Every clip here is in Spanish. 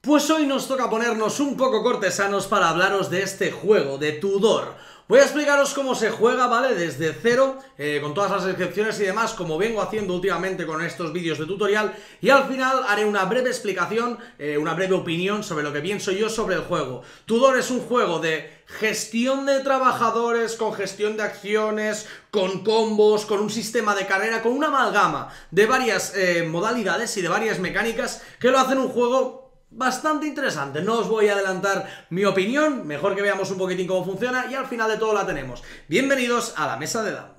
Pues hoy nos toca ponernos un poco cortesanos para hablaros de este juego, de Tudor. Voy a explicaros cómo se juega, ¿vale? Desde cero, con todas las excepciones y demás, como vengo haciendo últimamente con estos vídeos de tutorial. Y al final haré una breve explicación, una breve opinión sobre lo que pienso yo sobre el juego. Tudor es un juego de gestión de trabajadores, con gestión de acciones, con combos, con un sistema de carrera, con una amalgama de varias modalidades y de varias mecánicas que lo hacen un juego bastante interesante. No os voy a adelantar mi opinión, mejor que veamos un poquitín cómo funciona y al final de todo la tenemos. Bienvenidos a la mesa de Dan.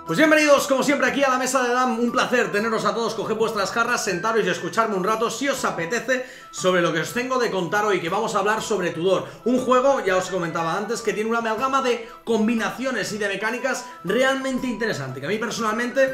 Pues bienvenidos como siempre aquí a la mesa de Dan, un placer teneros a todos, coged vuestras jarras, sentaros y escucharme un rato si os apetece sobre lo que os tengo de contar hoy, que vamos a hablar sobre Tudor, un juego, ya os comentaba antes, que tiene una amalgama de combinaciones y de mecánicas realmente interesante, que a mí personalmente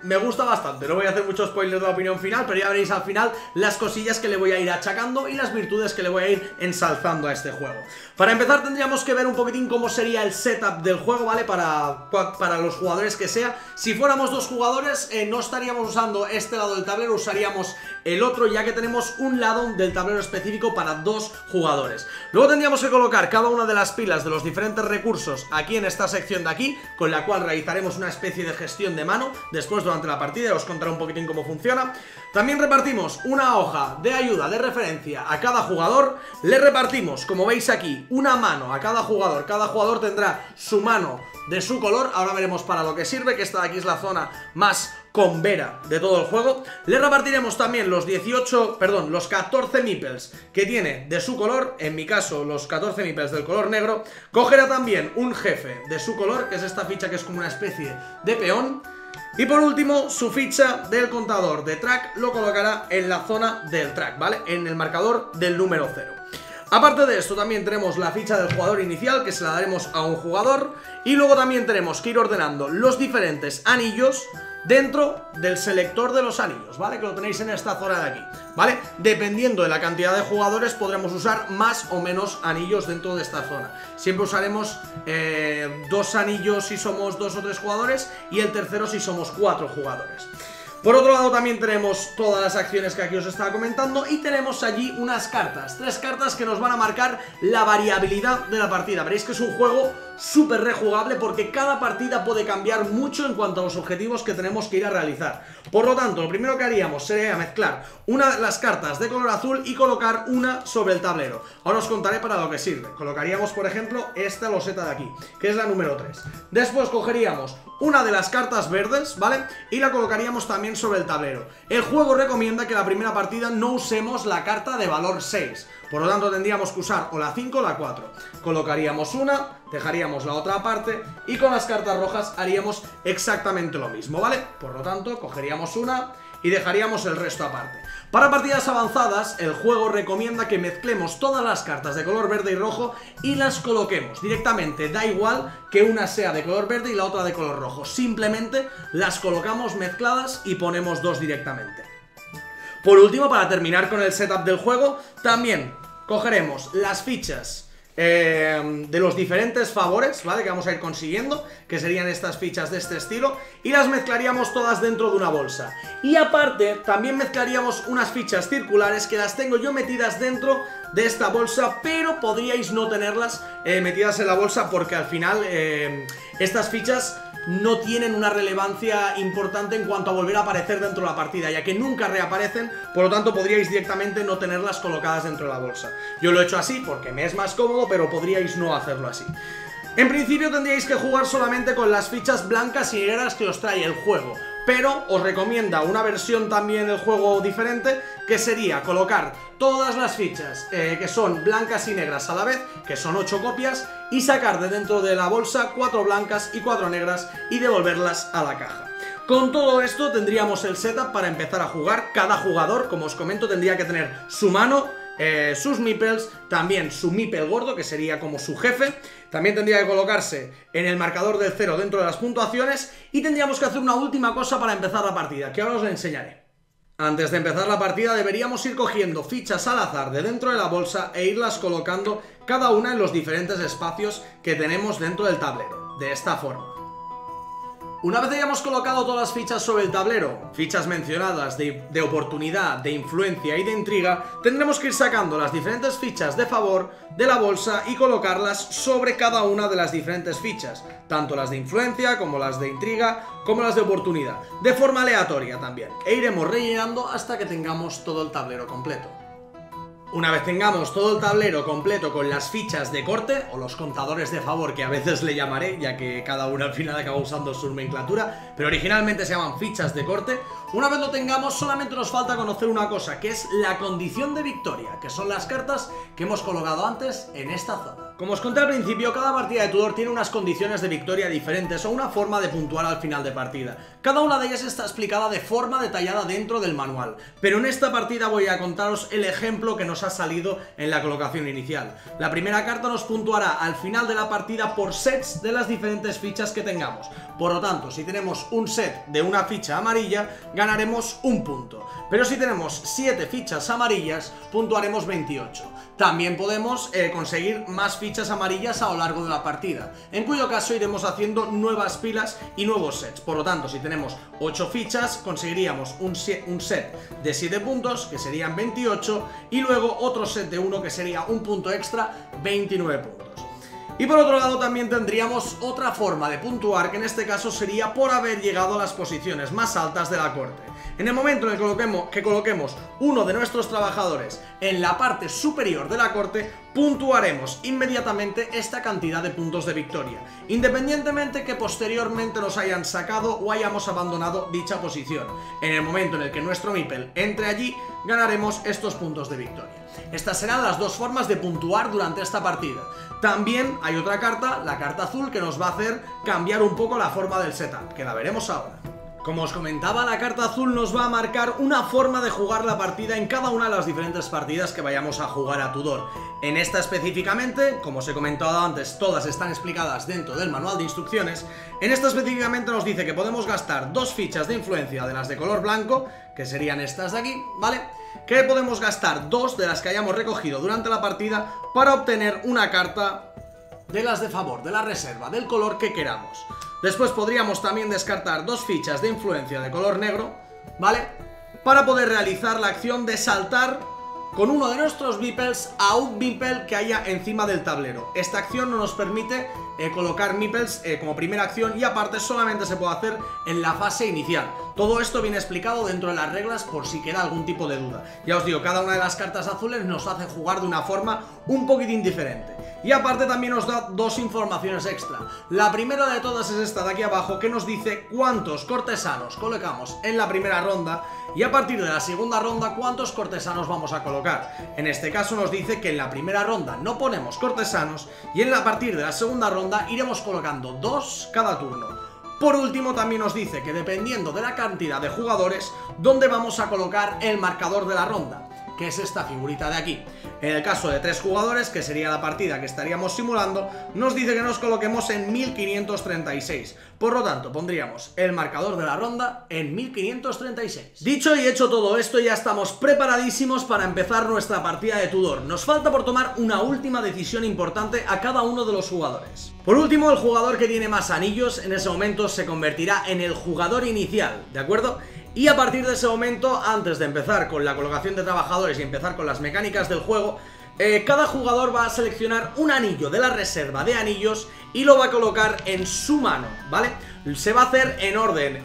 me gusta bastante. No voy a hacer muchos spoilers de la opinión final, pero ya veréis al final las cosillas que le voy a ir achacando y las virtudes que le voy a ir ensalzando a este juego. Para empezar tendríamos que ver un poquitín cómo sería el setup del juego, ¿vale? Para los jugadores que sea. Si fuéramos dos jugadores, no estaríamos usando este lado del tablero, usaríamos el otro, ya que tenemos un lado del tablero específico para dos jugadores. Luego tendríamos que colocar cada una de las pilas de los diferentes recursos aquí en esta sección de aquí, con la cual realizaremos una especie de gestión de mano después durante la partida, os contaré un poquitín cómo funciona. También repartimos una hoja de ayuda, de referencia a cada jugador. Le repartimos, como veis aquí, una mano a cada jugador tendrá su mano de su color. Ahora veremos para lo que sirve, que esta de aquí es la zona más convera de todo el juego. Le repartiremos también los 14 meeples que tiene de su color, en mi caso los 14 meeples del color negro. Cogerá también un jefe de su color, que es esta ficha que es como una especie de peón. Y por último, su ficha del contador de track lo colocará en la zona del track, ¿vale? En el marcador del número 0. Aparte de esto también tenemos la ficha del jugador inicial, que se la daremos a un jugador. Y luego también tenemos que ir ordenando los diferentes anillos dentro del selector de los anillos, ¿vale? Que lo tenéis en esta zona de aquí, ¿vale? Dependiendo de la cantidad de jugadores podremos usar más o menos anillos dentro de esta zona. Siempre usaremos 2 anillos si somos 2 o 3 jugadores y el tercero si somos 4 jugadores. Por otro lado también tenemos todas las acciones que aquí os estaba comentando y tenemos allí unas cartas, 3 cartas que nos van a marcar la variabilidad de la partida. Veréis que es un juego súper rejugable porque cada partida puede cambiar mucho en cuanto a los objetivos que tenemos que ir a realizar. Por lo tanto, lo primero que haríamos sería mezclar una de las cartas de color azul y colocar una sobre el tablero. Ahora os contaré para lo que sirve. Colocaríamos, por ejemplo, esta loseta de aquí, que es la número 3. Después cogeríamos una de las cartas verdes, ¿vale? Y la colocaríamos también sobre el tablero. El juego recomienda que la primera partida no usemos la carta de valor 6. Por lo tanto tendríamos que usar o la 5 o la 4. Colocaríamos una, dejaríamos la otra aparte y con las cartas rojas haríamos exactamente lo mismo, ¿vale? Por lo tanto cogeríamos una y dejaríamos el resto aparte. Para partidas avanzadas, el juego recomienda que mezclemos todas las cartas de color verde y rojo y las coloquemos directamente. Da igual que una sea de color verde y la otra de color rojo. Simplemente las colocamos mezcladas y ponemos 2 directamente. Por último, para terminar con el setup del juego, también cogeremos las fichas de los diferentes favores, ¿vale? Que vamos a ir consiguiendo, que serían estas fichas de este estilo, y las mezclaríamos todas dentro de una bolsa. Y aparte, también mezclaríamos unas fichas circulares que las tengo yo metidas dentro de esta bolsa, pero podríais no tenerlas metidas en la bolsa porque al final estas fichas no tienen una relevancia importante en cuanto a volver a aparecer dentro de la partida, ya que nunca reaparecen, por lo tanto podríais directamente no tenerlas colocadas dentro de la bolsa. Yo lo he hecho así porque me es más cómodo, pero podríais no hacerlo así. En principio tendríais que jugar solamente con las fichas blancas y negras que os trae el juego, pero os recomienda una versión también del juego diferente, que sería colocar todas las fichas que son blancas y negras a la vez, que son 8 copias, y sacar de dentro de la bolsa 4 blancas y 4 negras y devolverlas a la caja. Con todo esto tendríamos el setup para empezar a jugar. Cada jugador, como os comento, tendría que tener su mano, sus meeples, también su meeple gordo, que sería como su jefe. También tendría que colocarse en el marcador del 0 dentro de las puntuaciones. Y tendríamos que hacer una última cosa para empezar la partida, que ahora os la enseñaré. Antes de empezar la partida deberíamos ir cogiendo fichas al azar de dentro de la bolsa e irlas colocando cada una en los diferentes espacios que tenemos dentro del tablero, de esta forma. Una vez hayamos colocado todas las fichas sobre el tablero, fichas mencionadas de oportunidad, de influencia y de intriga, tendremos que ir sacando las diferentes fichas de favor de la bolsa y colocarlas sobre cada una de las diferentes fichas, tanto las de influencia como las de intriga, como las de oportunidad, de forma aleatoria también, e iremos rellenando hasta que tengamos todo el tablero completo. Una vez tengamos todo el tablero completo con las fichas de corte, o los contadores de favor, que a veces le llamaré, ya que cada una al final acaba usando su nomenclatura, pero originalmente se llaman fichas de corte. Una vez lo tengamos, solamente nos falta conocer una cosa, que es la condición de victoria, que son las cartas que hemos colocado antes en esta zona. Como os conté al principio, cada partida de Tudor tiene unas condiciones de victoria diferentes o una forma de puntuar al final de partida. Cada una de ellas está explicada de forma detallada dentro del manual, pero en esta partida voy a contaros el ejemplo que nos ha salido en la colocación inicial. La primera carta nos puntuará al final de la partida por sets de las diferentes fichas que tengamos. Por lo tanto, si tenemos un set de una ficha amarilla, ganaremos un punto. Pero si tenemos 7 fichas amarillas, puntuaremos 28. También podemos conseguir más fichas amarillas a lo largo de la partida, en cuyo caso iremos haciendo nuevas pilas y nuevos sets. Por lo tanto, si tenemos 8 fichas, conseguiríamos un set de 7 puntos, que serían 28, y luego otro set de 1, que sería un punto extra, 29 puntos. Y por otro lado también tendríamos otra forma de puntuar, que en este caso sería por haber llegado a las posiciones más altas de la corte. En el momento en el que coloquemos uno de nuestros trabajadores en la parte superior de la corte, puntuaremos inmediatamente esta cantidad de puntos de victoria, independientemente que posteriormente nos hayan sacado o hayamos abandonado dicha posición. En el momento en el que nuestro meeple entre allí, ganaremos estos puntos de victoria. Estas serán las dos formas de puntuar durante esta partida. También hay otra carta, la carta azul, que nos va a hacer cambiar un poco la forma del setup, que la veremos ahora. Como os comentaba, la carta azul nos va a marcar una forma de jugar la partida en cada una de las diferentes partidas que vayamos a jugar a Tudor. En esta específicamente, como os he comentado antes, todas están explicadas dentro del manual de instrucciones. En esta específicamente nos dice que podemos gastar 2 fichas de influencia de las de color blanco, que serían estas de aquí, ¿vale? Que podemos gastar 2 de las que hayamos recogido durante la partida para obtener una carta de las de favor, de la reserva, del color que queramos. Después podríamos también descartar 2 fichas de influencia de color negro, ¿vale? Para poder realizar la acción de saltar con uno de nuestros meeples a un meeple que haya encima del tablero. Esta acción no nos permite colocar meeples como primera acción, y aparte solamente se puede hacer en la fase inicial. Todo esto viene explicado dentro de las reglas por si queda algún tipo de duda. Ya os digo, cada una de las cartas azules nos hace jugar de una forma un poquitín diferente. Y aparte también nos da 2 informaciones extra. La primera de todas es esta de aquí abajo, que nos dice cuántos cortesanos colocamos en la primera ronda, y a partir de la segunda ronda cuántos cortesanos vamos a colocar. En este caso nos dice que en la primera ronda no ponemos cortesanos, y a partir de la segunda ronda iremos colocando 2 cada turno. Por último, también nos dice que dependiendo de la cantidad de jugadores, dónde vamos a colocar el marcador de la ronda, que es esta figurita de aquí. En el caso de 3 jugadores, que sería la partida que estaríamos simulando, nos dice que nos coloquemos en 1536. Por lo tanto, pondríamos el marcador de la ronda en 1536. Dicho y hecho todo esto, ya estamos preparadísimos para empezar nuestra partida de Tudor. Nos falta por tomar una última decisión importante a cada uno de los jugadores. Por último, el jugador que tiene más anillos en ese momento se convertirá en el jugador inicial, ¿de acuerdo? Y a partir de ese momento, antes de empezar con la colocación de trabajadores y empezar con las mecánicas del juego, cada jugador va a seleccionar un anillo de la reserva de anillos y lo va a colocar en su mano, ¿vale? Se va a hacer en orden,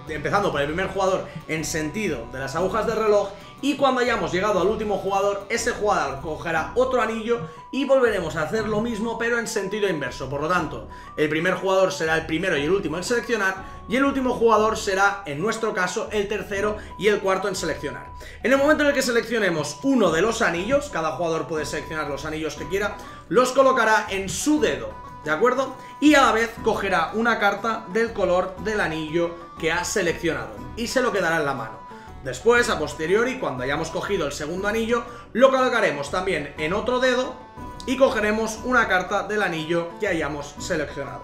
empezando por el primer jugador en sentido de las agujas del reloj, y cuando hayamos llegado al último jugador, ese jugador cogerá otro anillo y volveremos a hacer lo mismo pero en sentido inverso. Por lo tanto, el primer jugador será el primero y el último en seleccionar, y el último jugador será, en nuestro caso, el tercero y el cuarto en seleccionar. En el momento en el que seleccionemos uno de los anillos, cada jugador puede seleccionar los anillos que quiera, los colocará en su dedo, ¿de acuerdo? Y a la vez cogerá una carta del color del anillo que ha seleccionado y se lo quedará en la mano. Después, a posteriori, cuando hayamos cogido el segundo anillo, lo colocaremos también en otro dedo y cogeremos una carta del anillo que hayamos seleccionado.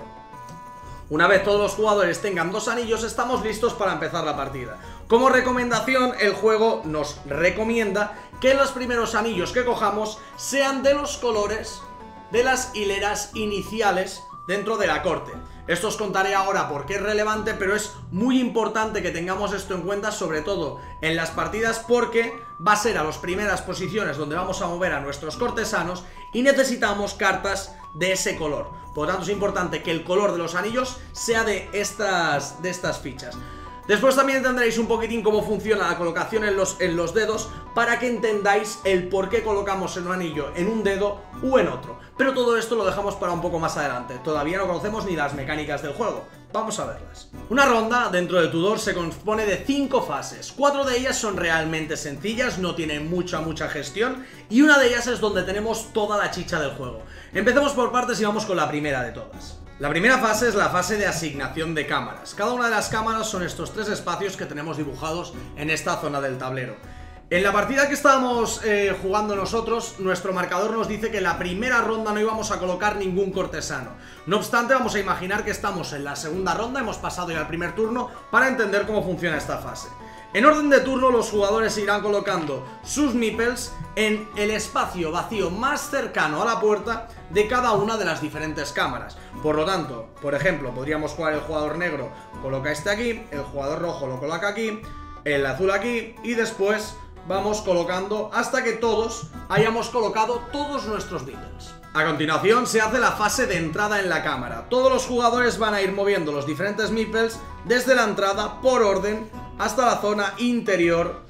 Una vez todos los jugadores tengan 2 anillos, estamos listos para empezar la partida. Como recomendación, el juego nos recomienda que los primeros anillos que cojamos sean de los colores de las hileras iniciales dentro de la corte. Esto os contaré ahora por qué es relevante, pero es muy importante que tengamos esto en cuenta, sobre todo en las partidas, porque va a ser a las primeras posiciones donde vamos a mover a nuestros cortesanos y necesitamos cartas de ese color. Por lo tanto, es importante que el color de los anillos sea de estas fichas. Después también entenderéis un poquitín cómo funciona la colocación en los dedos, para que entendáis el por qué colocamos un anillo en un dedo u en otro. Pero todo esto lo dejamos para un poco más adelante. Todavía no conocemos ni las mecánicas del juego. Vamos a verlas. Una ronda dentro de Tudor se compone de 5 fases. 4 de ellas son realmente sencillas, no tienen mucha gestión, y una de ellas es donde tenemos toda la chicha del juego. Empecemos por partes y vamos con la primera de todas. La primera fase es la fase de asignación de cámaras. Cada una de las cámaras son estos 3 espacios que tenemos dibujados en esta zona del tablero. En la partida que estábamos jugando nosotros, nuestro marcador nos dice que en la primera ronda no íbamos a colocar ningún cortesano. No obstante, vamos a imaginar que estamos en la segunda ronda, hemos pasado ya al primer turno, para entender cómo funciona esta fase. En orden de turno, los jugadores irán colocando sus meeples en el espacio vacío más cercano a la puerta de cada una de las diferentes cámaras. Por lo tanto, por ejemplo, podríamos jugar: el jugador negro coloca este aquí, el jugador rojo lo coloca aquí, el azul aquí, y después vamos colocando hasta que todos hayamos colocado todos nuestros meeples. A continuación se hace la fase de entrada en la cámara. Todos los jugadores van a ir moviendo los diferentes meeples desde la entrada por orden hasta la zona interior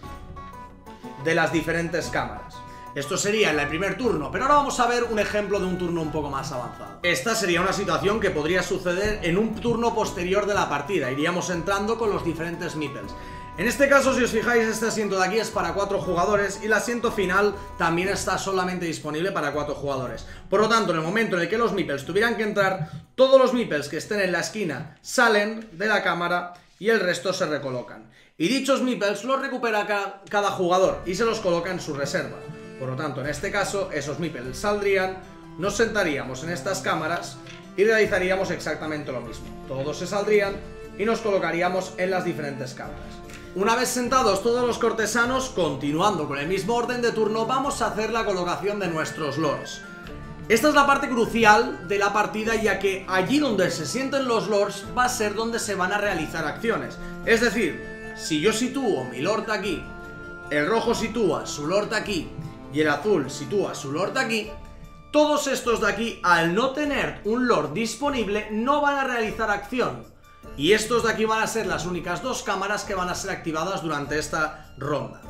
de las diferentes cámaras. Esto sería en el primer turno, pero ahora vamos a ver un ejemplo de un turno un poco más avanzado. Esta sería una situación que podría suceder en un turno posterior de la partida. Iríamos entrando con los diferentes meeples. En este caso, si os fijáis, este asiento de aquí es para 4 jugadores y el asiento final también está solamente disponible para 4 jugadores. Por lo tanto, en el momento en el que los meeples tuvieran que entrar, todos los meeples que estén en la esquina salen de la cámara y el resto se recolocan. Y dichos meeples los recupera cada jugador y se los coloca en su reserva. Por lo tanto, en este caso, esos meeples saldrían, nos sentaríamos en estas cámaras y realizaríamos exactamente lo mismo. Todos se saldrían y nos colocaríamos en las diferentes cámaras. Una vez sentados todos los cortesanos, continuando con el mismo orden de turno, vamos a hacer la colocación de nuestros lords. Esta es la parte crucial de la partida, ya que allí donde se sienten los lords va a ser donde se van a realizar acciones. Es decir, si yo sitúo mi lord aquí, el rojo sitúa su lord aquí y el azul sitúa su lord aquí, todos estos de aquí, al no tener un lord disponible, no van a realizar acción. Y estos de aquí van a ser las únicas 2 cámaras que van a ser activadas durante esta ronda.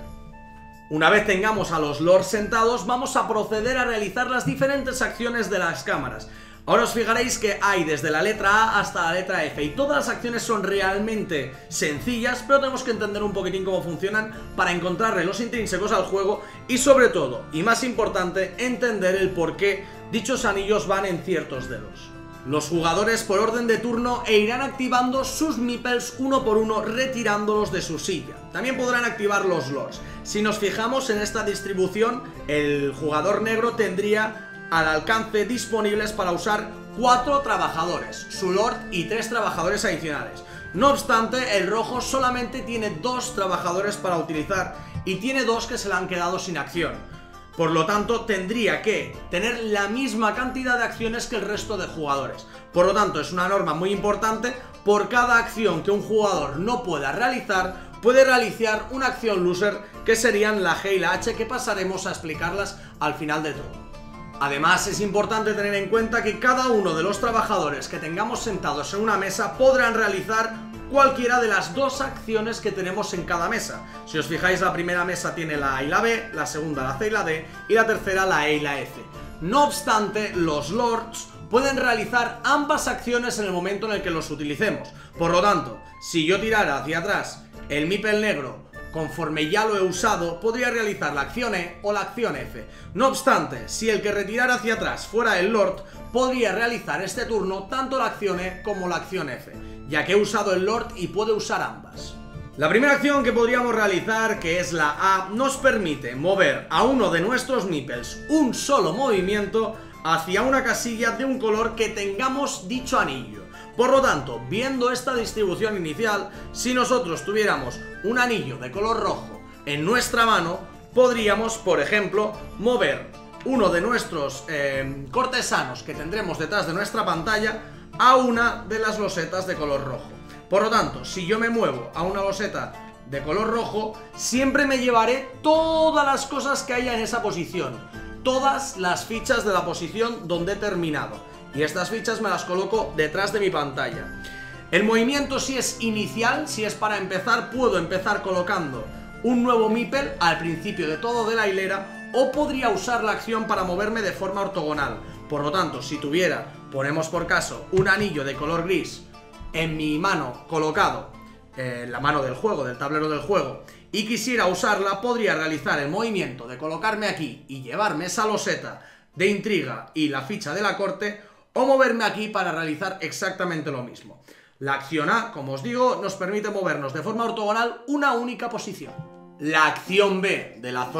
Una vez tengamos a los lords sentados, vamos a proceder a realizar las diferentes acciones de las cámaras. Ahora os fijaréis que hay desde la letra A hasta la letra F, y todas las acciones son realmente sencillas, pero tenemos que entender un poquitín cómo funcionan para encontrarle los intrínsecos al juego y, sobre todo, y más importante, entender el por qué dichos anillos van en ciertos dedos. Los jugadores por orden de turno irán activando sus meeples uno por uno, retirándolos de su silla. También podrán activar los lords. Si nos fijamos en esta distribución, el jugador negro tendría al alcance disponibles para usar 4 trabajadores, su lord y 3 trabajadores adicionales. No obstante, el rojo solamente tiene 2 trabajadores para utilizar y tiene 2 que se le han quedado sin acción. Por lo tanto, tendría que tener la misma cantidad de acciones que el resto de jugadores. Por lo tanto, es una norma muy importante: por cada acción que un jugador no pueda realizar, puede realizar una acción loser, que serían la G y la H, que pasaremos a explicarlas al final de todo. Además, es importante tener en cuenta que cada uno de los trabajadores que tengamos sentados en una mesa podrán realizar cualquiera de las 2 acciones que tenemos en cada mesa. Si os fijáis, la primera mesa tiene la A y la B, la segunda la C y la D, y la tercera la E y la F. No obstante, los lords pueden realizar ambas acciones en el momento en el que los utilicemos. Por lo tanto, si yo tirara hacia atrás el meeple negro conforme ya lo he usado, podría realizar la acción E o la acción F. No obstante, si el que retirara hacia atrás fuera el lord, podría realizar este turno tanto la acción E como la acción F, ya que he usado el lord y puede usar ambas. La primera acción que podríamos realizar, que es la A, nos permite mover a uno de nuestros meeples un solo movimiento hacia una casilla de un color que tengamos dicho anillo. Por lo tanto, viendo esta distribución inicial, si nosotros tuviéramos un anillo de color rojo en nuestra mano, podríamos, por ejemplo, mover uno de nuestros cortesanos que tendremos detrás de nuestra pantalla a una de las losetas de color rojo. Por lo tanto, si yo me muevo a una loseta de color rojo, siempre me llevaré todas las cosas que haya en esa posición, todas las fichas de la posición donde he terminado, y estas fichas me las coloco detrás de mi pantalla. El movimiento, si es inicial, si es para empezar, puedo empezar colocando un nuevo meeple al principio de todo de la hilera, o podría usar la acción para moverme de forma ortogonal. Por lo tanto, si tuviera, ponemos por caso, un anillo de color gris en mi mano colocado en la mano del juego, del tablero del juego, y quisiera usarla, podría realizar el movimiento de colocarme aquí y llevarme esa loseta de intriga y la ficha de la corte, o moverme aquí para realizar exactamente lo mismo. La acción A, como os digo, nos permite movernos de forma ortogonal una única posición. La acción B de la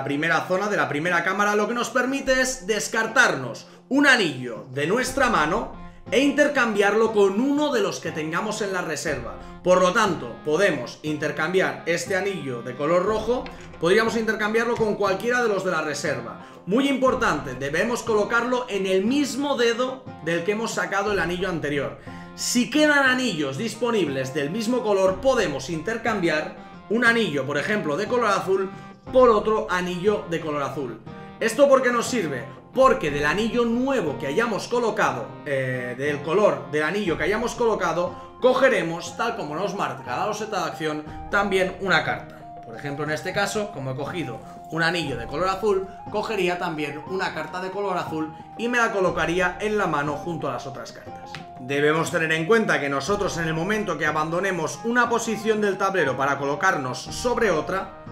primera zona, de la primera cámara, lo que nos permite es descartarnos un anillo de nuestra mano e intercambiarlo con uno de los que tengamos en la reserva. Por lo tanto, podemos intercambiar este anillo de color rojo, podríamos intercambiarlo con cualquiera de los de la reserva. Muy importante, debemos colocarlo en el mismo dedo del que hemos sacado el anillo anterior. Si quedan anillos disponibles del mismo color, podemos intercambiar un anillo, por ejemplo, de color azul por otro anillo de color azul. ¿Esto por qué nos sirve? Porque del anillo nuevo que hayamos colocado, del color del anillo que hayamos colocado, cogeremos, tal como nos marca la loseta de acción, también una carta. Por ejemplo, en este caso, como he cogido un anillo de color azul, cogería también una carta de color azul y me la colocaría en la mano junto a las otras cartas. Debemos tener en cuenta que nosotros, en el momento que abandonemos una posición del tablero para colocarnos sobre otra,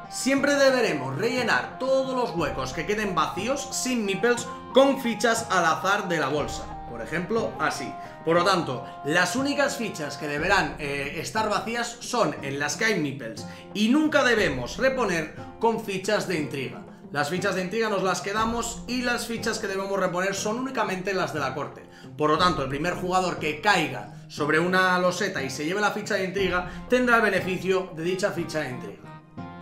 siempre deberemos rellenar todos los huecos que queden vacíos, sin meeples, con fichas al azar de la bolsa. Por ejemplo, así. Por lo tanto, las únicas fichas que deberán estar vacías son en las que hay meeples, y nunca debemos reponer con fichas de intriga. Las fichas de intriga nos las quedamos y las fichas que debemos reponer son únicamente las de la corte. Por lo tanto, el primer jugador que caiga sobre una loseta y se lleve la ficha de intriga tendrá el beneficio de dicha ficha de intriga.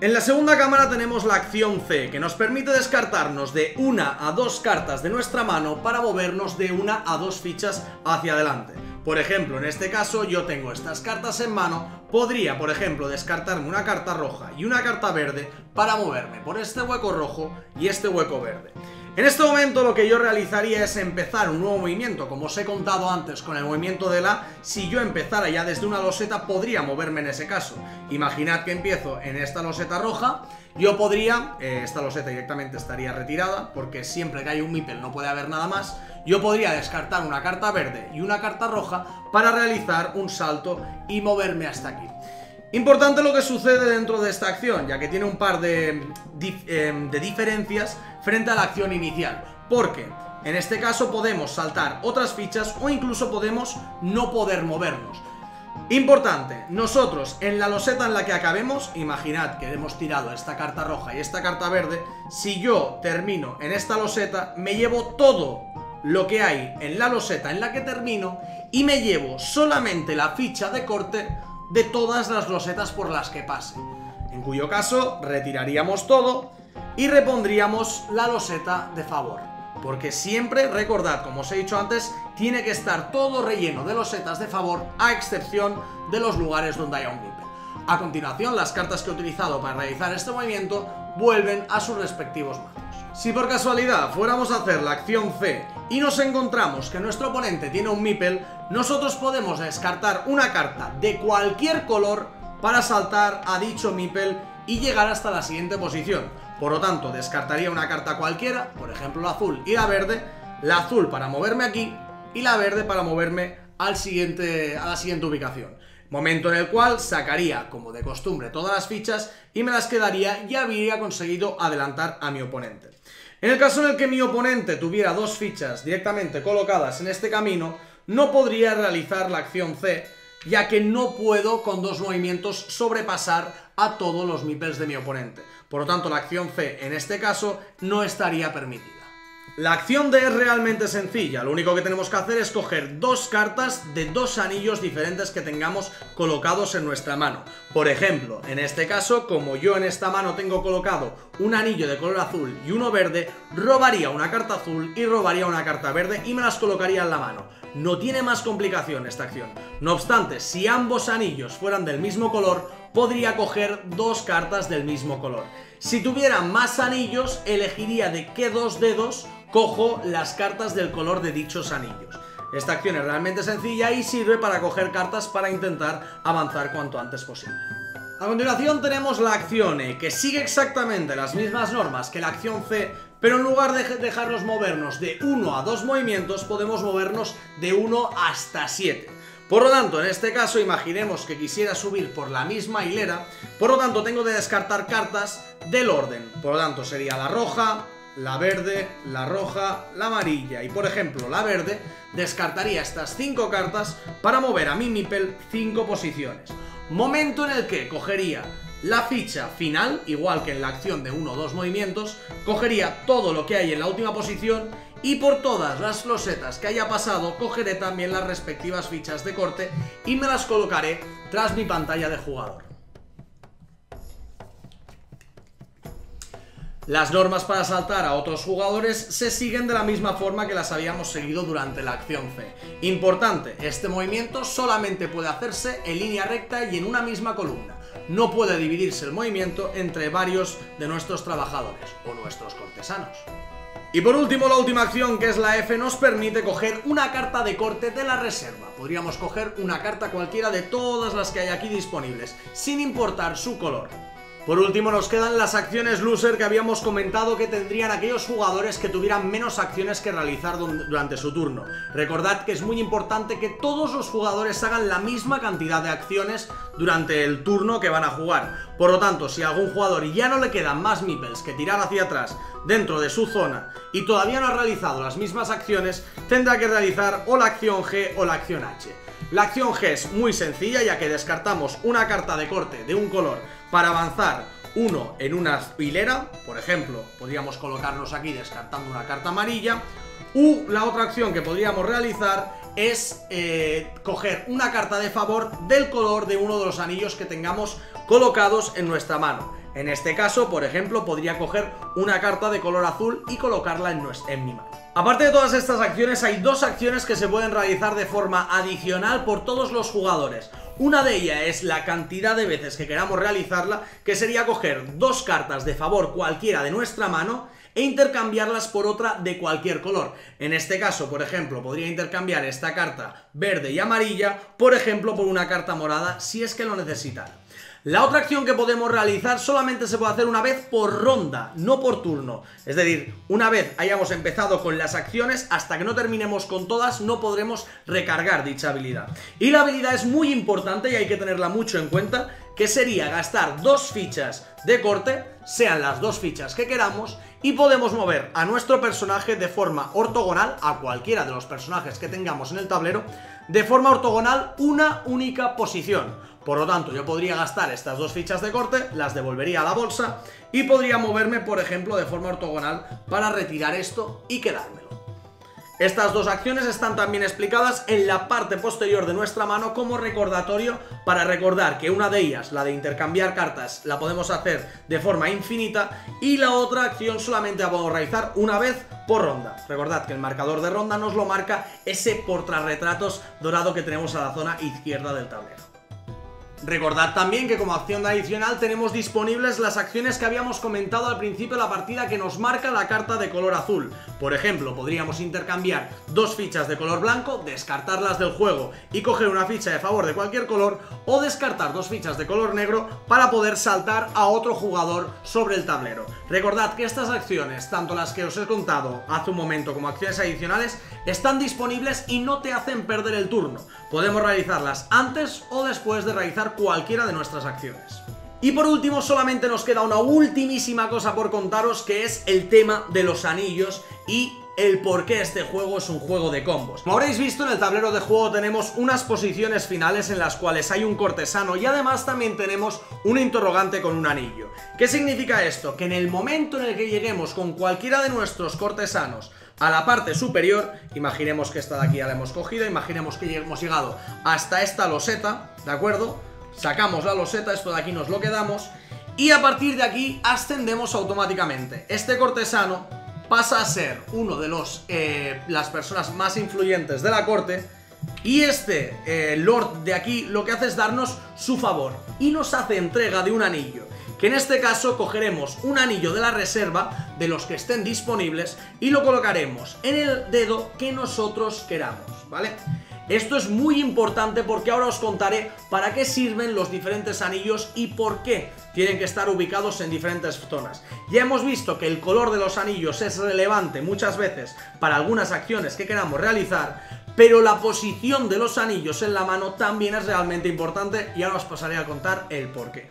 En la segunda cámara tenemos la acción C, que nos permite descartarnos de 1 a 2 cartas de nuestra mano para movernos de 1 a 2 fichas hacia adelante. Por ejemplo, en este caso yo tengo estas cartas en mano, podría, por ejemplo, descartarme una carta roja y una carta verde para moverme por este hueco rojo y este hueco verde. En este momento lo que yo realizaría es empezar un nuevo movimiento, como os he contado antes con el movimiento de la. Si yo empezara ya desde una loseta, podría moverme en ese caso. Imaginad que empiezo en esta loseta roja, yo podría, esta loseta directamente estaría retirada, porque siempre que hay un meeple no puede haber nada más. Yo podría descartar una carta verde y una carta roja para realizar un salto y moverme hasta aquí. Importante lo que sucede dentro de esta acción, ya que tiene un par de diferencias frente a la acción inicial, porque en este caso podemos saltar otras fichas o incluso podemos no poder movernos. Importante, nosotros en la loseta en la que acabemos, imaginad que hemos tirado esta carta roja y esta carta verde, si yo termino en esta loseta, me llevo todo lo que hay en la loseta en la que termino y me llevo solamente la ficha de corte de todas las losetas por las que pase, en cuyo caso retiraríamos todo y repondríamos la loseta de favor, porque siempre, recordad, como os he dicho antes, tiene que estar todo relleno de losetas de favor, a excepción de los lugares donde haya un meeple. A continuación, las cartas que he utilizado para realizar este movimiento vuelven a sus respectivos mazos. Si por casualidad fuéramos a hacer la acción C y nos encontramos que nuestro oponente tiene un meeple, nosotros podemos descartar una carta de cualquier color para saltar a dicho meeple y llegar hasta la siguiente posición. Por lo tanto, descartaría una carta cualquiera, por ejemplo la azul y la verde, la azul para moverme aquí y la verde para moverme a la siguiente ubicación. Momento en el cual sacaría, como de costumbre, todas las fichas y me las quedaría y habría conseguido adelantar a mi oponente. En el caso en el que mi oponente tuviera dos fichas directamente colocadas en este camino, no podría realizar la acción C, ya que no puedo con dos movimientos sobrepasar a todos los meeples de mi oponente. Por lo tanto, la acción C en este caso no estaría permitida. La acción D es realmente sencilla, lo único que tenemos que hacer es coger dos cartas de dos anillos diferentes que tengamos colocados en nuestra mano. Por ejemplo, en este caso, como yo en esta mano tengo colocado un anillo de color azul y uno verde, robaría una carta azul y robaría una carta verde y me las colocaría en la mano. no tiene más complicación esta acción. No obstante, si ambos anillos fueran del mismo color, podría coger dos cartas del mismo color. Si tuviera más anillos, elegiría de qué dos dedos cojo las cartas del color de dichos anillos. Esta acción es realmente sencilla y sirve para coger cartas para intentar avanzar cuanto antes posible. A continuación tenemos la acción E, que sigue exactamente las mismas normas que la acción C, pero en lugar de dejarnos movernos de 1 a 2 movimientos, podemos movernos de 1 hasta 7. Por lo tanto, en este caso, imaginemos que quisiera subir por la misma hilera, por lo tanto tengo que descartar cartas del orden. Por lo tanto, sería la roja, la verde, la roja, la amarilla y, por ejemplo, la verde. Descartaría estas 5 cartas para mover a mi Meeple 5 posiciones. Momento en el que cogería la ficha final, igual que en la acción de 1 o 2 movimientos, cogería todo lo que hay en la última posición y por todas las losetas que haya pasado cogeré también las respectivas fichas de corte y me las colocaré tras mi pantalla de jugador. Las normas para saltar a otros jugadores se siguen de la misma forma que las habíamos seguido durante la acción C. Importante, este movimiento solamente puede hacerse en línea recta y en una misma columna. No puede dividirse el movimiento entre varios de nuestros trabajadores o nuestros cortesanos. Y por último, la última acción, que es la F, nos permite coger una carta de corte de la reserva. Podríamos coger una carta cualquiera de todas las que hay aquí disponibles, sin importar su color. Por último nos quedan las acciones loser que habíamos comentado que tendrían aquellos jugadores que tuvieran menos acciones que realizar durante su turno. Recordad que es muy importante que todos los jugadores hagan la misma cantidad de acciones durante el turno que van a jugar. Por lo tanto, si a algún jugador ya no le quedan más meeples que tirar hacia atrás dentro de su zona y todavía no ha realizado las mismas acciones, tendrá que realizar o la acción G o la acción H. La acción G es muy sencilla, ya que descartamos una carta de corte de un color para avanzar uno en una hilera. Por ejemplo, podríamos colocarnos aquí descartando una carta amarilla. La otra acción que podríamos realizar es coger una carta de favor del color de uno de los anillos que tengamos colocados en nuestra mano. En este caso, por ejemplo, podría coger una carta de color azul y colocarla en mi mano. Aparte de todas estas acciones, hay dos acciones que se pueden realizar de forma adicional por todos los jugadores. Una de ellas es la cantidad de veces que queramos realizarla, que sería coger dos cartas de favor cualquiera de nuestra mano e intercambiarlas por otra de cualquier color. En este caso, por ejemplo, podría intercambiar esta carta verde y amarilla, por ejemplo, por una carta morada, si es que lo necesitara. La otra acción que podemos realizar solamente se puede hacer una vez por ronda, no por turno. Es decir, una vez hayamos empezado con las acciones, hasta que no terminemos con todas, no podremos recargar dicha habilidad. Y la habilidad es muy importante y hay que tenerla mucho en cuenta, que sería gastar dos fichas de corte, sean las dos fichas que queramos, y podemos mover a nuestro personaje de forma ortogonal, a cualquiera de los personajes que tengamos en el tablero, de forma ortogonal una única posición. Por lo tanto, yo podría gastar estas dos fichas de corte, las devolvería a la bolsa y podría moverme, por ejemplo, de forma ortogonal para retirar esto y quedármelo. Estas dos acciones están también explicadas en la parte posterior de nuestra mano como recordatorio, para recordar que una de ellas, la de intercambiar cartas, la podemos hacer de forma infinita, y la otra acción solamente la podemos realizar una vez por ronda. Recordad que el marcador de ronda nos lo marca ese portarretratos dorado que tenemos a la zona izquierda del tablero. Recordad también que como acción adicional tenemos disponibles las acciones que habíamos comentado al principio de la partida, que nos marca la carta de color azul. Por ejemplo, podríamos intercambiar dos fichas de color blanco, descartarlas del juego y coger una ficha de favor de cualquier color, o descartar dos fichas de color negro para poder saltar a otro jugador sobre el tablero. Recordad que estas acciones, tanto las que os he contado hace un momento como acciones adicionales, están disponibles y no te hacen perder el turno. Podemos realizarlas antes o después de realizar cualquiera de nuestras acciones. Y por último, solamente nos queda una ultimísima cosa por contaros, que es el tema de los anillos y el por qué este juego es un juego de combos. Como habréis visto, en el tablero de juego tenemos unas posiciones finales en las cuales hay un cortesano y además también tenemos un interrogante con un anillo. ¿Qué significa esto? Que en el momento en el que lleguemos con cualquiera de nuestros cortesanos a la parte superior, imaginemos que esta de aquí ya la hemos cogido, imaginemos que hemos llegado hasta esta loseta, ¿de acuerdo? Sacamos la loseta, esto de aquí nos lo quedamos y a partir de aquí ascendemos automáticamente. Este cortesano pasa a ser uno de las personas más influyentes de la corte. Y este Lord de aquí lo que hace es darnos su favor y nos hace entrega de un anillo, que en este caso cogeremos un anillo de la reserva de los que estén disponibles y lo colocaremos en el dedo que nosotros queramos, ¿vale? Esto es muy importante porque ahora os contaré para qué sirven los diferentes anillos y por qué tienen que estar ubicados en diferentes zonas. Ya hemos visto que el color de los anillos es relevante muchas veces para algunas acciones que queramos realizar, pero la posición de los anillos en la mano también es realmente importante y ahora os pasaré a contar el por qué.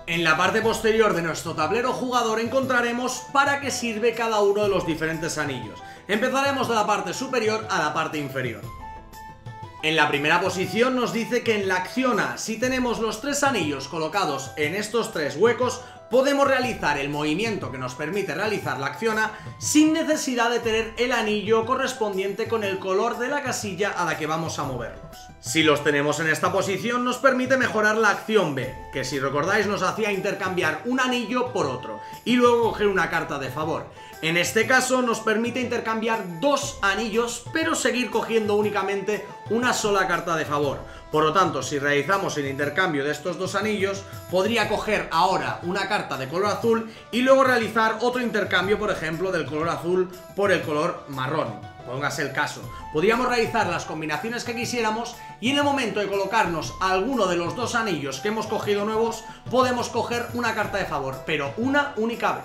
En la parte posterior de nuestro tablero jugador encontraremos para qué sirve cada uno de los diferentes anillos. Empezaremos de la parte superior a la parte inferior. En la primera posición nos dice que en la acción A, si tenemos los 3 anillos colocados en estos 3 huecos, podemos realizar el movimiento que nos permite realizar la acción A sin necesidad de tener el anillo correspondiente con el color de la casilla a la que vamos a movernos. Si los tenemos en esta posición nos permite mejorar la acción B, que si recordáis nos hacía intercambiar un anillo por otro y luego coger una carta de favor. En este caso nos permite intercambiar 2 anillos, pero seguir cogiendo únicamente una sola carta de favor. Por lo tanto, si realizamos el intercambio de estos 2 anillos, podría coger ahora una carta de color azul y luego realizar otro intercambio, por ejemplo, del color azul por el color marrón. Póngase el caso. Podríamos realizar las combinaciones que quisiéramos y en el momento de colocarnos alguno de los 2 anillos que hemos cogido nuevos, podemos coger una carta de favor, pero una única vez.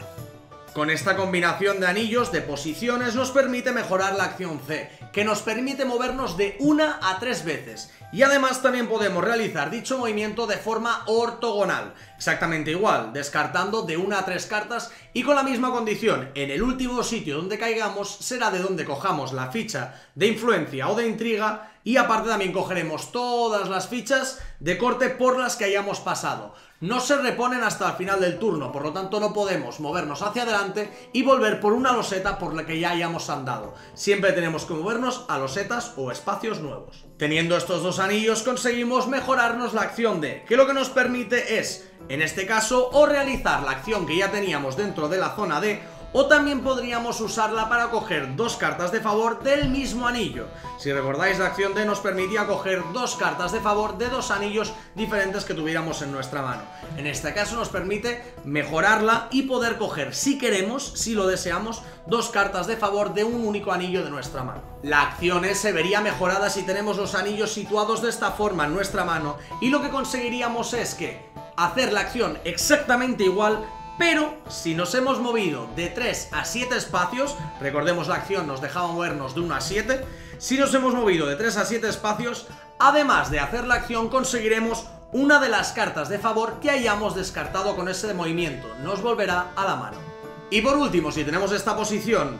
Con esta combinación de anillos, de posiciones, nos permite mejorar la acción C, que nos permite movernos de 1 a 3 veces. Y además también podemos realizar dicho movimiento de forma ortogonal, exactamente igual, descartando de 1 a 3 cartas y con la misma condición. En el último sitio donde caigamos será de donde cojamos la ficha de influencia o de intriga y aparte también cogeremos todas las fichas de corte por las que hayamos pasado. No se reponen hasta el final del turno, por lo tanto no podemos movernos hacia adelante y volver por una loseta por la que ya hayamos andado. Siempre tenemos que movernos a losetas o espacios nuevos. Teniendo estos 2 anillos conseguimos mejorarnos la acción D, que lo que nos permite es, en este caso, o realizar la acción que ya teníamos dentro de la zona D, o también podríamos usarla para coger 2 cartas de favor del mismo anillo. Si recordáis, la acción D nos permitía coger 2 cartas de favor de 2 anillos diferentes que tuviéramos en nuestra mano. En este caso nos permite mejorarla y poder coger, si queremos, si lo deseamos, 2 cartas de favor de un único anillo de nuestra mano. La acción E se vería mejorada si tenemos los anillos situados de esta forma en nuestra mano y lo que conseguiríamos es que hacer la acción exactamente igual, pero si nos hemos movido de 3 a 7 espacios, recordemos la acción nos dejaba movernos de 1 a 7, si nos hemos movido de 3 a 7 espacios, además de hacer la acción conseguiremos una de las cartas de favor que hayamos descartado con ese movimiento, nos volverá a la mano. Y por último, si tenemos esta posición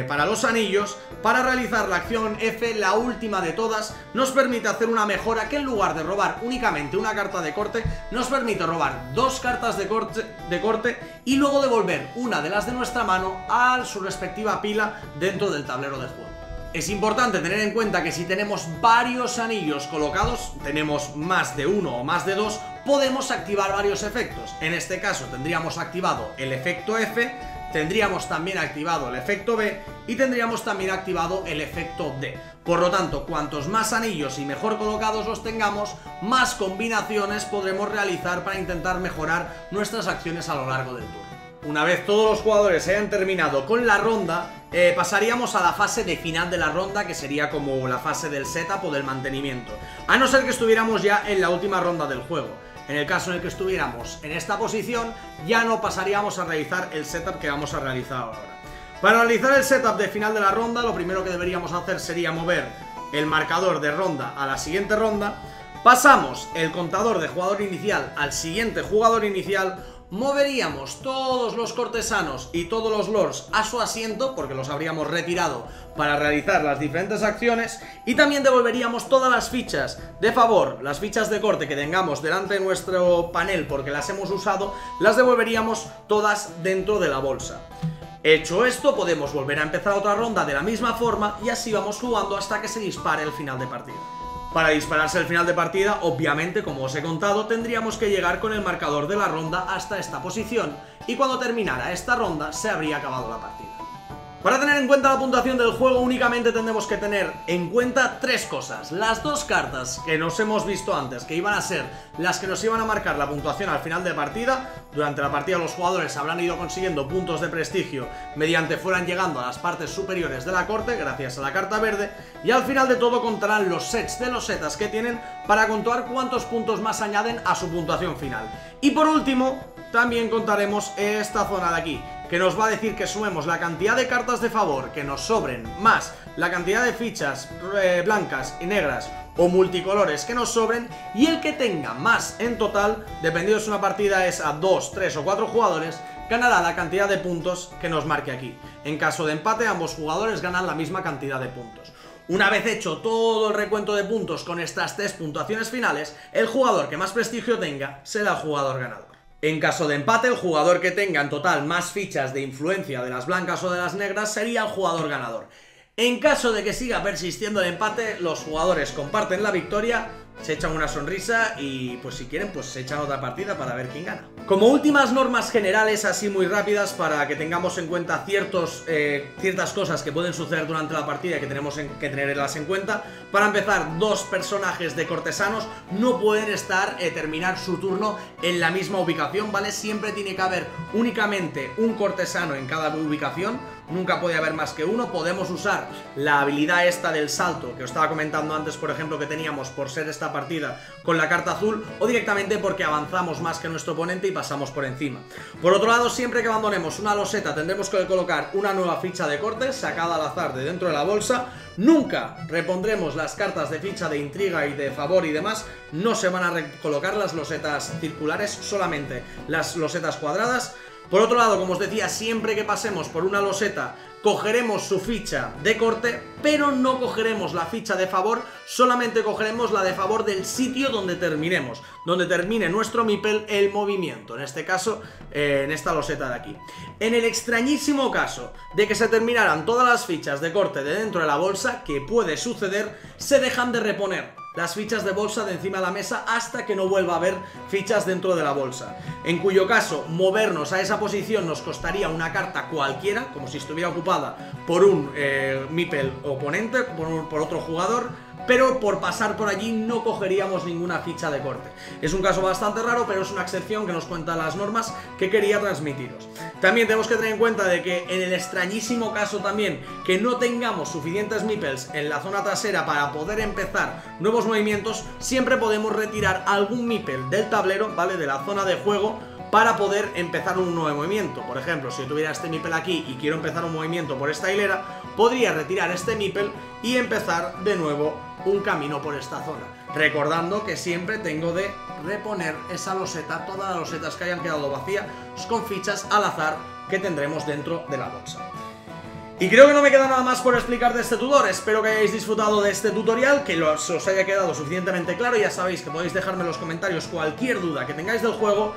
para los anillos, para realizar la acción F, la última de todas, nos permite hacer una mejora que en lugar de robar únicamente una carta de corte, nos permite robar 2 cartas de corte y luego devolver una de las de nuestra mano a su respectiva pila dentro del tablero de juego. Es importante tener en cuenta que si tenemos varios anillos colocados, tenemos más de 1 o más de 2, podemos activar varios efectos. En este caso tendríamos activado el efecto F, tendríamos también activado el efecto B y tendríamos también activado el efecto D. Por lo tanto, cuantos más anillos y mejor colocados los tengamos, más combinaciones podremos realizar para intentar mejorar nuestras acciones a lo largo del turno. Una vez todos los jugadores hayan terminado con la ronda, pasaríamos a la fase de final de la ronda, que sería como la fase del setup o del mantenimiento, a no ser que estuviéramos ya en la última ronda del juego. En el caso en el que estuviéramos en esta posición, ya no pasaríamos a realizar el setup que vamos a realizar ahora. Para realizar el setup de final de la ronda, lo primero que deberíamos hacer sería mover el marcador de ronda a la siguiente ronda, pasamos el contador de jugador inicial al siguiente jugador inicial, moveríamos todos los cortesanos y todos los lords a su asiento, porque los habríamos retirado para realizar las diferentes acciones, y también devolveríamos todas las fichas de favor, las fichas de corte que tengamos delante de nuestro panel porque las hemos usado, las devolveríamos todas dentro de la bolsa. Hecho esto, podemos volver a empezar otra ronda de la misma forma y así vamos jugando hasta que se dispare el final de partida. Para dispararse el final de partida, obviamente, como os he contado, tendríamos que llegar con el marcador de la ronda hasta esta posición y cuando terminara esta ronda se habría acabado la partida. Para tener en cuenta la puntuación del juego únicamente tendremos que tener en cuenta tres cosas. Las dos cartas que nos hemos visto antes, que iban a ser las que nos iban a marcar la puntuación al final de partida. Durante la partida los jugadores habrán ido consiguiendo puntos de prestigio mediante fueran llegando a las partes superiores de la corte gracias a la carta verde. Y al final de todo contarán los sets de los setas que tienen para contar cuántos puntos más añaden a su puntuación final. Y por último, también contaremos esta zona de aquí, que nos va a decir que sumemos la cantidad de cartas de favor que nos sobren, más la cantidad de fichas blancas y negras o multicolores que nos sobren, y el que tenga más en total, dependiendo si una partida es a 2, 3 o 4 jugadores, ganará la cantidad de puntos que nos marque aquí. En caso de empate, ambos jugadores ganan la misma cantidad de puntos. Una vez hecho todo el recuento de puntos con estas tres puntuaciones finales, el jugador que más prestigio tenga será el jugador ganador. En caso de empate, el jugador que tenga en total más fichas de influencia de las blancas o de las negras sería el jugador ganador. En caso de que siga persistiendo el empate, los jugadores comparten la victoria, se echan una sonrisa y pues si quieren pues se echan otra partida para ver quién gana. Como últimas normas generales así muy rápidas para que tengamos en cuenta ciertas cosas que pueden suceder durante la partida y que tenemos que tenerlas en cuenta. Para empezar, dos personajes de cortesanos no pueden terminar su turno en la misma ubicación, ¿vale? Siempre tiene que haber únicamente un cortesano en cada ubicación, nunca puede haber más que uno. Podemos usar la habilidad esta del salto que os estaba comentando antes, por ejemplo, que teníamos por ser esta partida con la carta azul, o directamente porque avanzamos más que nuestro oponente y pasamos por encima. Por otro lado, siempre que abandonemos una loseta tendremos que colocar una nueva ficha de corte sacada al azar de dentro de la bolsa. Nunca repondremos las cartas de ficha de intriga y de favor y demás, no se van a recolocar las losetas circulares, solamente las losetas cuadradas. Por otro lado, como os decía, siempre que pasemos por una loseta cogeremos su ficha de corte, pero no cogeremos la ficha de favor, solamente cogeremos la de favor del sitio donde terminemos, donde termine nuestro meeple el movimiento, en este caso, en esta loseta de aquí. En el extrañísimo caso de que se terminaran todas las fichas de corte de dentro de la bolsa, que puede suceder, se dejan de reponer las fichas de bolsa de encima de la mesa hasta que no vuelva a haber fichas dentro de la bolsa, en cuyo caso movernos a esa posición nos costaría una carta cualquiera, como si estuviera ocupada por un meeple oponente, por otro jugador, pero por pasar por allí no cogeríamos ninguna ficha de corte. Es un caso bastante raro, pero es una excepción que nos cuentan las normas que quería transmitiros. También tenemos que tener en cuenta de que en el extrañísimo caso también que no tengamos suficientes meeples en la zona trasera para poder empezar nuevos movimientos, siempre podemos retirar algún meeple del tablero, ¿vale?, de la zona de juego, para poder empezar un nuevo movimiento. Por ejemplo, si yo tuviera este meeple aquí y quiero empezar un movimiento por esta hilera, podría retirar este meeple y empezar de nuevo un camino por esta zona, recordando que siempre tengo de reponer esa loseta, todas las losetas que hayan quedado vacías, con fichas al azar que tendremos dentro de la bolsa. Y creo que no me queda nada más por explicar de este tutor. Espero que hayáis disfrutado de este tutorial, que os haya quedado suficientemente claro. Ya sabéis que podéis dejarme en los comentarios cualquier duda que tengáis del juego.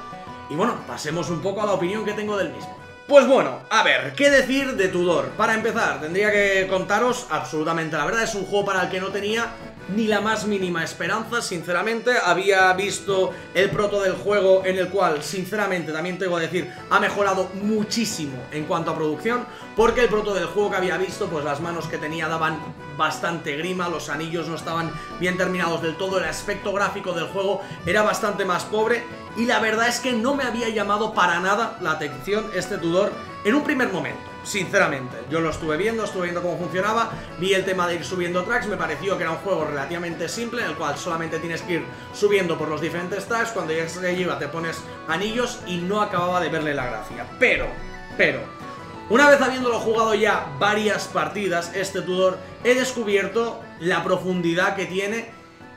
Y bueno, pasemos un poco a la opinión que tengo del mismo. Pues bueno, a ver, ¿qué decir de Tudor? Para empezar, tendría que contaros absolutamente la verdad. Es un juego para el que no tenía ni la más mínima esperanza, sinceramente. Había visto el proto del juego, en el cual, sinceramente, también tengo que decir, ha mejorado muchísimo en cuanto a producción, porque el proto del juego que había visto, pues las manos que tenía daban bastante grima, los anillos no estaban bien terminados del todo, el aspecto gráfico del juego era bastante más pobre, y la verdad es que no me había llamado para nada la atención este Tudor en un primer momento. Sinceramente, yo lo estuve viendo cómo funcionaba, vi el tema de ir subiendo tracks, me pareció que era un juego relativamente simple, en el cual solamente tienes que ir subiendo por los diferentes tracks, cuando llegas arriba te pones anillos, y no acababa de verle la gracia. Pero, una vez habiéndolo jugado ya varias partidas, este Tudor, he descubierto la profundidad que tiene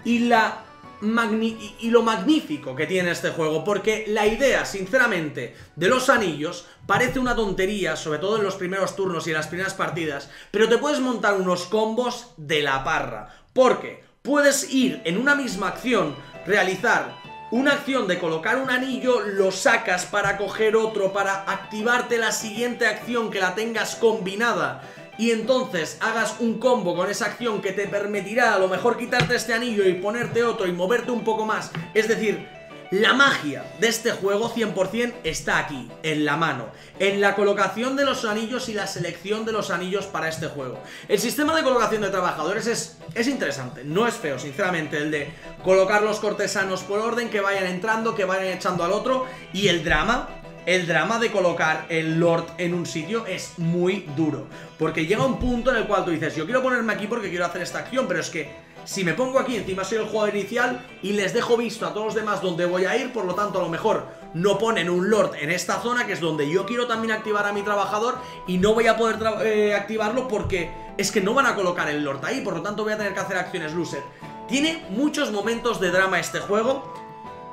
y lo magnífico que tiene este juego, porque la idea, sinceramente, de los anillos parece una tontería, sobre todo en los primeros turnos y en las primeras partidas, pero te puedes montar unos combos de la parra, porque puedes ir en una misma acción, realizar una acción de colocar un anillo, lo sacas para coger otro, para activarte la siguiente acción que la tengas combinada, y entonces hagas un combo con esa acción que te permitirá a lo mejor quitarte este anillo y ponerte otro y moverte un poco más. Es decir, La magia de este juego 100% está aquí, en la mano, en la colocación de los anillos y la selección de los anillos para este juego. El sistema de colocación de trabajadores es interesante, no es feo, sinceramente, el de colocar los cortesanos por orden, que vayan entrando, que vayan echando al otro, y el drama de colocar el Lord en un sitio es muy duro, porque llega un punto en el cual tú dices, yo quiero ponerme aquí porque quiero hacer esta acción, pero es que si me pongo aquí, encima soy el jugador inicial y les dejo visto a todos los demás dónde voy a ir, por lo tanto a lo mejor no ponen un Lord en esta zona, que es donde yo quiero también activar a mi trabajador, y no voy a poder activarlo porque es que no van a colocar el Lord ahí, por lo tanto voy a tener que hacer acciones loser. Tiene muchos momentos de drama este juego,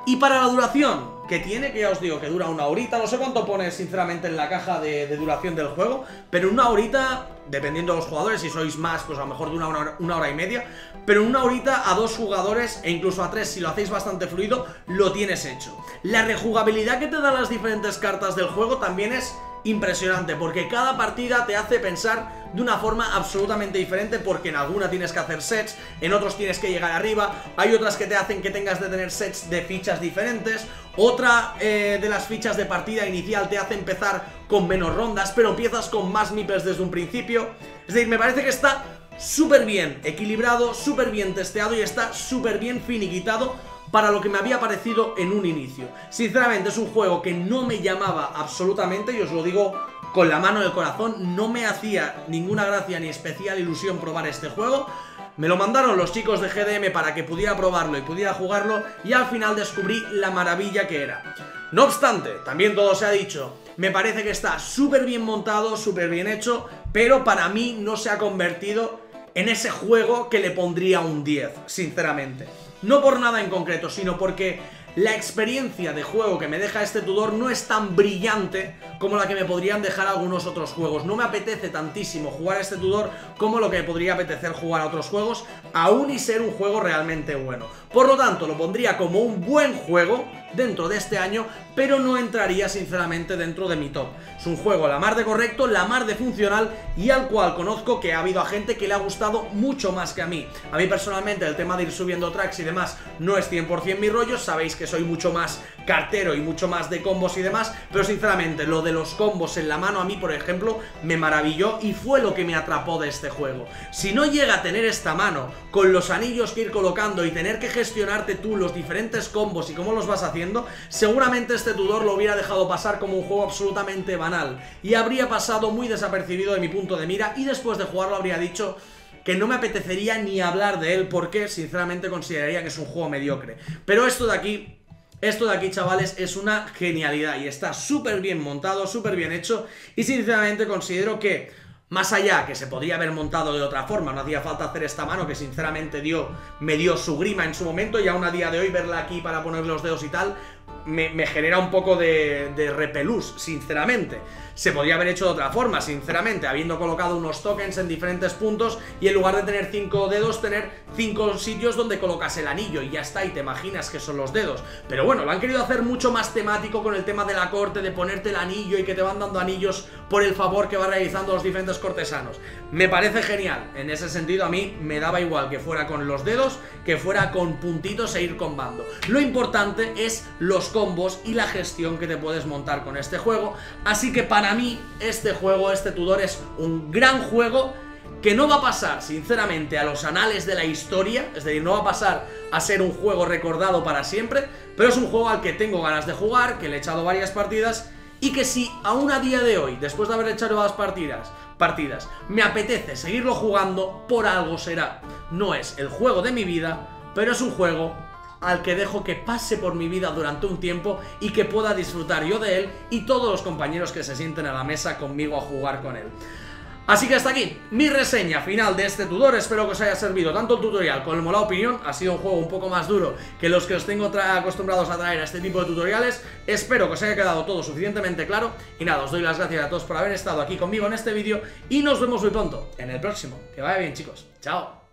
y para la duración que tiene, que ya os digo que dura una horita, no sé cuánto pone sinceramente en la caja de duración del juego, pero una horita, dependiendo de los jugadores, si sois más, pues a lo mejor de una hora y media, pero en una horita a 2 jugadores e incluso a 3, si lo hacéis bastante fluido, lo tienes hecho. La rejugabilidad que te dan las diferentes cartas del juego también es impresionante, porque cada partida te hace pensar de una forma absolutamente diferente, porque en alguna tienes que hacer sets, en otros tienes que llegar arriba, hay otras que te hacen que tengas de tener sets de fichas diferentes, otra de las fichas de partida inicial te hace empezar con menos rondas, pero empiezas con más meeples desde un principio. Es decir, me parece que está súper bien equilibrado, súper bien testeado y está súper bien finiquitado para lo que me había parecido en un inicio. Sinceramente es un juego que no me llamaba absolutamente, y os lo digo con la mano en el corazón, no me hacía ninguna gracia ni especial ilusión probar este juego. Me lo mandaron los chicos de GDM para que pudiera probarlo y pudiera jugarlo, y al final descubrí la maravilla que era. No obstante, también todo se ha dicho, me parece que está súper bien montado, súper bien hecho, pero para mí no se ha convertido en ese juego que le pondría un 10, sinceramente. No por nada en concreto, sino porque la experiencia de juego que me deja este Tudor no es tan brillante como la que me podrían dejar algunos otros juegos. No me apetece tantísimo jugar a este Tudor como lo que me podría apetecer jugar a otros juegos, aún y ser un juego realmente bueno. Por lo tanto, lo pondría como un buen juego dentro de este año, pero no entraría sinceramente dentro de mi top. Es un juego la mar de correcto, la mar de funcional, y al cual conozco que ha habido a gente que le ha gustado mucho más que a mí. A mí personalmente el tema de ir subiendo tracks y demás no es 100% mi rollo, sabéis que soy mucho más cartero y mucho más de combos y demás, pero sinceramente lo de los combos en la mano a mí, por ejemplo, me maravilló y fue lo que me atrapó de este juego. Si no llega a tener esta mano con los anillos que ir colocando y tener que gestionarte tú los diferentes combos y cómo los vas haciendo, seguramente este Tudor lo hubiera dejado pasar como un juego absolutamente banal y habría pasado muy desapercibido de mi punto de mira, y después de jugarlo habría dicho que no me apetecería ni hablar de él porque sinceramente consideraría que es un juego mediocre. Pero esto de aquí, chavales, es una genialidad y está súper bien montado, súper bien hecho, y sinceramente considero que, más allá que se podría haber montado de otra forma, no hacía falta hacer esta mano que sinceramente me dio su grima en su momento, y aún a día de hoy verla aquí para poner los dedos y tal me genera un poco de repelús, sinceramente. Se podría haber hecho de otra forma, sinceramente, habiendo colocado unos tokens en diferentes puntos y en lugar de tener 5 dedos, tener 5 sitios donde colocas el anillo y ya está, y te imaginas que son los dedos. Pero bueno, lo han querido hacer mucho más temático con el tema de la corte, de ponerte el anillo y que te van dando anillos por el favor que va realizando los diferentes cortesanos. Me parece genial, en ese sentido a mí me daba igual que fuera con los dedos, que fuera con puntitos e ir combando. Lo importante es los combos y la gestión que te puedes montar con este juego, así que para mí este juego, este Tudor, es un gran juego que no va a pasar sinceramente a los anales de la historia, es decir, no va a pasar a ser un juego recordado para siempre, pero es un juego al que tengo ganas de jugar, que le he echado varias partidas, y que si aún a día de hoy, después de haber echado varias partidas, me apetece seguirlo jugando, por algo será. No es el juego de mi vida, pero es un juego al que dejo que pase por mi vida durante un tiempo y que pueda disfrutar yo de él y todos los compañeros que se sienten a la mesa conmigo a jugar con él. Así que hasta aquí mi reseña final de este Tudor. Espero que os haya servido tanto el tutorial como la opinión. Ha sido un juego un poco más duro que los que os tengo acostumbrados a traer a este tipo de tutoriales. Espero que os haya quedado todo suficientemente claro. Y nada, os doy las gracias a todos por haber estado aquí conmigo en este vídeo y nos vemos muy pronto en el próximo. Que vaya bien, chicos. Chao.